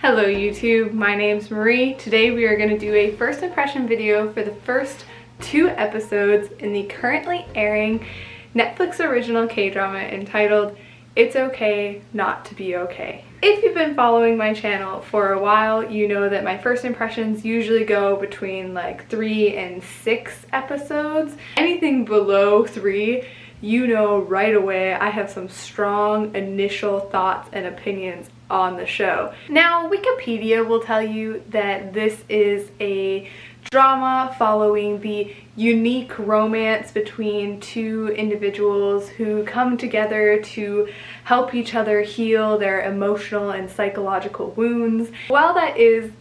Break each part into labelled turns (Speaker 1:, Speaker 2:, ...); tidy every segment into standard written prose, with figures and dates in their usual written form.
Speaker 1: Hello YouTube, my name's Marie. Today we are going to do a first impression video for the first 2 episodes in the currently airing Netflix original K-drama entitled It's Okay Not to Be Okay. If you've been following my channel for a while, you know that my first impressions usually go between like 3 and 6 episodes. Anything below 3, you know right away I have some strong initial thoughts and opinions on the show. Now, Wikipedia will tell you that this is a drama following the unique romance between 2 individuals who come together to help each other heal their emotional and psychological wounds. While that is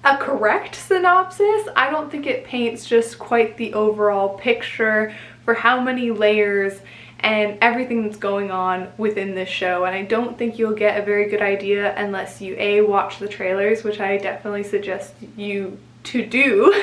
Speaker 1: a correct synopsis, I don't think it paints just quite the overall picture for how many layers and everything that's going on within this show, and I don't think you'll get a very good idea unless you A, watch the trailers, which I definitely suggest you to do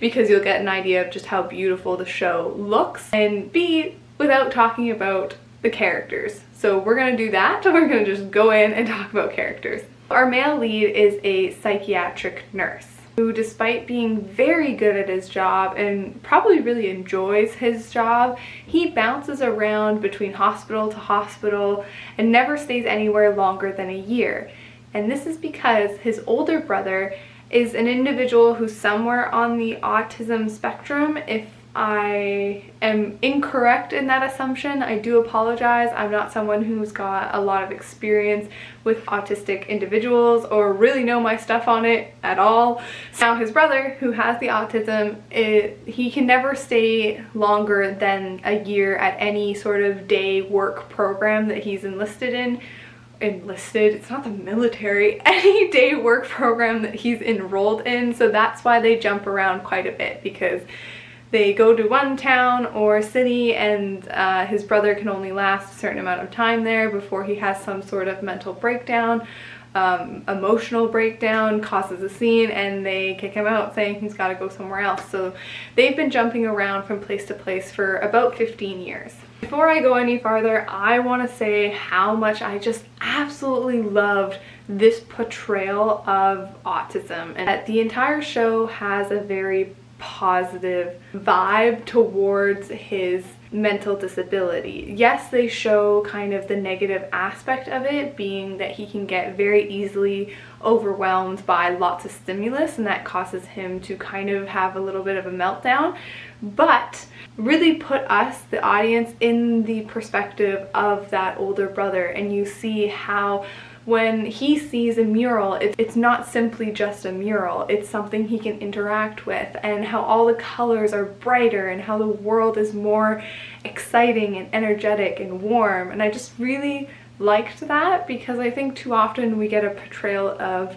Speaker 1: because you'll get an idea of just how beautiful the show looks, and B, without talking about the characters. So we're gonna do that. We're gonna just go in and talk about characters. Our male lead is a psychiatric nurse who, despite being very good at his job and probably really enjoys his job, he bounces around between hospital to hospital and never stays anywhere longer than a year. And this is because his older brother is an individual who's somewhere on the autism spectrum. If I am incorrect in that assumption, I do apologize. I'm not someone who's got a lot of experience with autistic individuals or really know my stuff on it at all. Now his brother, who has the autism, he can never stay longer than a year at any sort of day work program that he's enlisted in. It's not the military, any day work program that he's enrolled in, so that's why they jump around quite a bit, because they go to one town or city and his brother can only last a certain amount of time there before he has some sort of mental breakdown, emotional breakdown, causes a scene, and they kick him out saying he's got to go somewhere else. So they've been jumping around from place to place for about 15 years. Before I go any farther, I want to say how much I just absolutely loved this portrayal of autism, and that the entire show has a very positive vibe towards his mental disability. Yes, they show kind of the negative aspect of it, being that he can get very easily overwhelmed by lots of stimulus, and that causes him to kind of have a little bit of a meltdown, but really put us, the audience, in the perspective of that older brother, and you see how when he sees a mural, it's not simply just a mural, it's something he can interact with, and how all the colors are brighter and how the world is more exciting and energetic and warm. And I just really liked that, because I think too often we get a portrayal of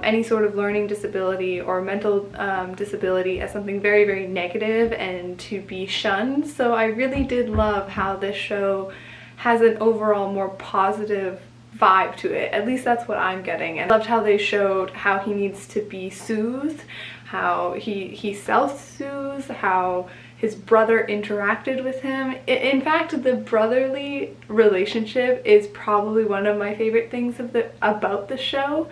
Speaker 1: any sort of learning disability or mental disability as something very, very negative and to be shunned. So I really did love how this show has an overall more positive vibe to it. At least that's what I'm getting. And I loved how they showed how he needs to be soothed, how he self-soothes, how his brother interacted with him. In fact, the brotherly relationship is probably one of my favorite things about the show.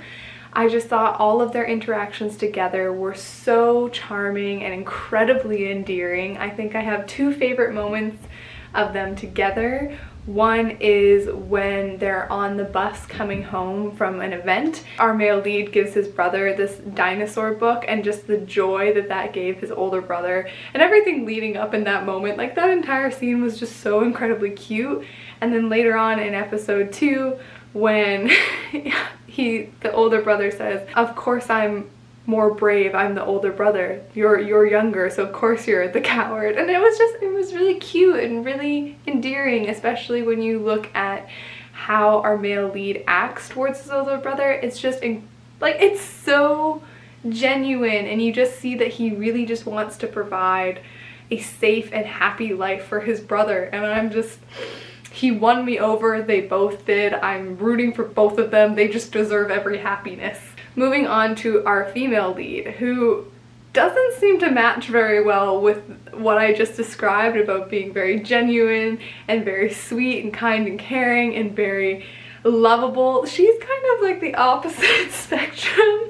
Speaker 1: I just thought all of their interactions together were so charming and incredibly endearing. I think I have 2 favorite moments of them together. One is when they're on the bus coming home from an event. Our male lead gives his brother this dinosaur book, and just the joy that that gave his older brother and everything leading up in that moment, like that entire scene was just so incredibly cute. And then later on in episode 2, when the older brother says, "Of course I'm more brave, I'm the older brother, you're younger, so of course you're the coward." And it was really cute and really endearing, especially when you look at how our male lead acts towards his older brother. It's just like, it's so genuine, and you just see that he really just wants to provide a safe and happy life for his brother, and he won me over. They both did. I'm rooting for both of them. They just deserve every happiness. Moving on to our female lead, who doesn't seem to match very well with what I just described about being very genuine and very sweet and kind and caring and very lovable. She's kind of like the opposite spectrum.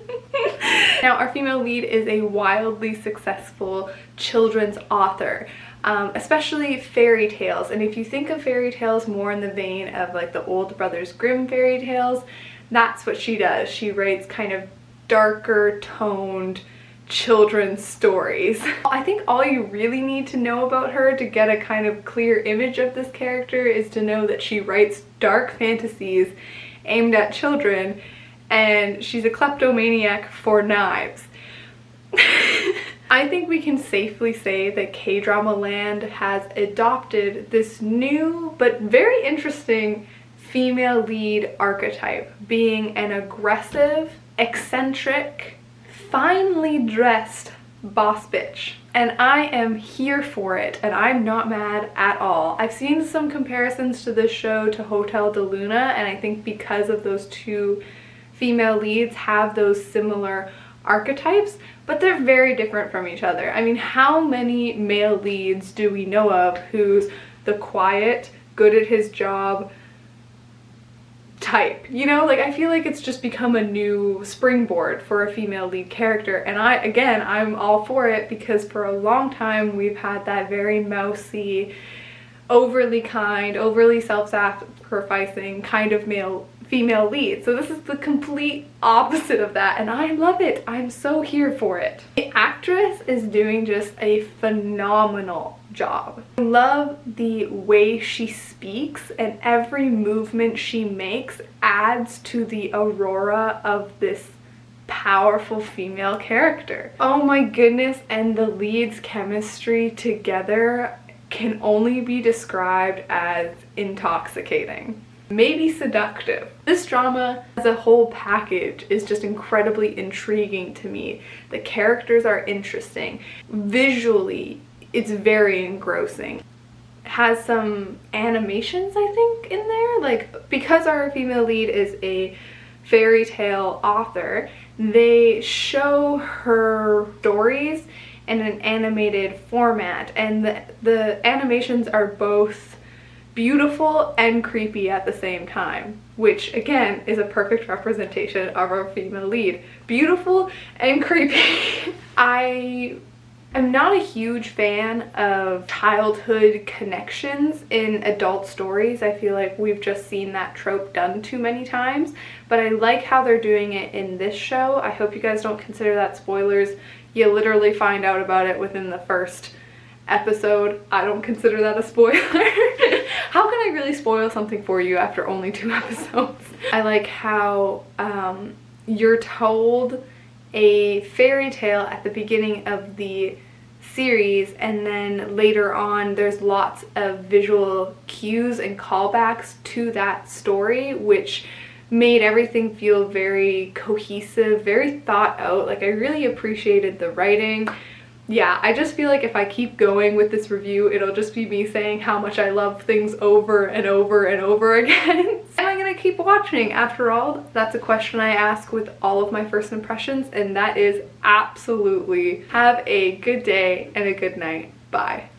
Speaker 1: Now, our female lead is a wildly successful children's author, especially fairy tales. And if you think of fairy tales more in the vein of like the old Brothers Grimm fairy tales, that's what she does. She writes kind of darker toned children's stories. I think all you really need to know about her to get a kind of clear image of this character is to know that she writes dark fantasies aimed at children, and she's a kleptomaniac for knives. I think we can safely say that K-drama land has adopted this new but very interesting female lead archetype, being an aggressive, eccentric, finely dressed boss bitch. And I am here for it, and I'm not mad at all. I've seen some comparisons to this show to Hotel de Luna, and I think because of those two female leads have those similar archetypes, but they're very different from each other. I mean, how many male leads do we know of who's the quiet, good at his job type, you know? Like, I feel like it's just become a new springboard for a female lead character, and I'm all for it, because for a long time we've had that very mousy, overly kind, overly self-sacrificing kind of female lead. So this is the complete opposite of that, and I love it. I'm so here for it. The actress is doing just a phenomenal job. I love the way she speaks, and every movement she makes adds to the aurora of this powerful female character. Oh my goodness, and the leads' chemistry together can only be described as intoxicating. Maybe seductive. This drama as a whole package is just incredibly intriguing to me. The characters are interesting. Visually, it's very engrossing. It has some animations, I think, in there. Like, because our female lead is a fairy tale author, they show her stories in an animated format, and the animations are both beautiful and creepy at the same time, which again is a perfect representation of our female lead. Beautiful and creepy. I am not a huge fan of childhood connections in adult stories. I feel like we've just seen that trope done too many times, but I like how they're doing it in this show. I hope you guys don't consider that spoilers. You literally find out about it within the first episode. I don't consider that a spoiler. How can I really spoil something for you after only 2 episodes? I like how you're told a fairy tale at the beginning of the series, and then later on there's lots of visual cues and callbacks to that story, which made everything feel very cohesive, very thought out. Like, I really appreciated the writing. Yeah, I just feel like if I keep going with this review, it'll just be me saying how much I love things over and over and over again. Am I gonna keep watching? After all, that's a question I ask with all of my first impressions, and that is absolutely. Have a good day and a good night. Bye.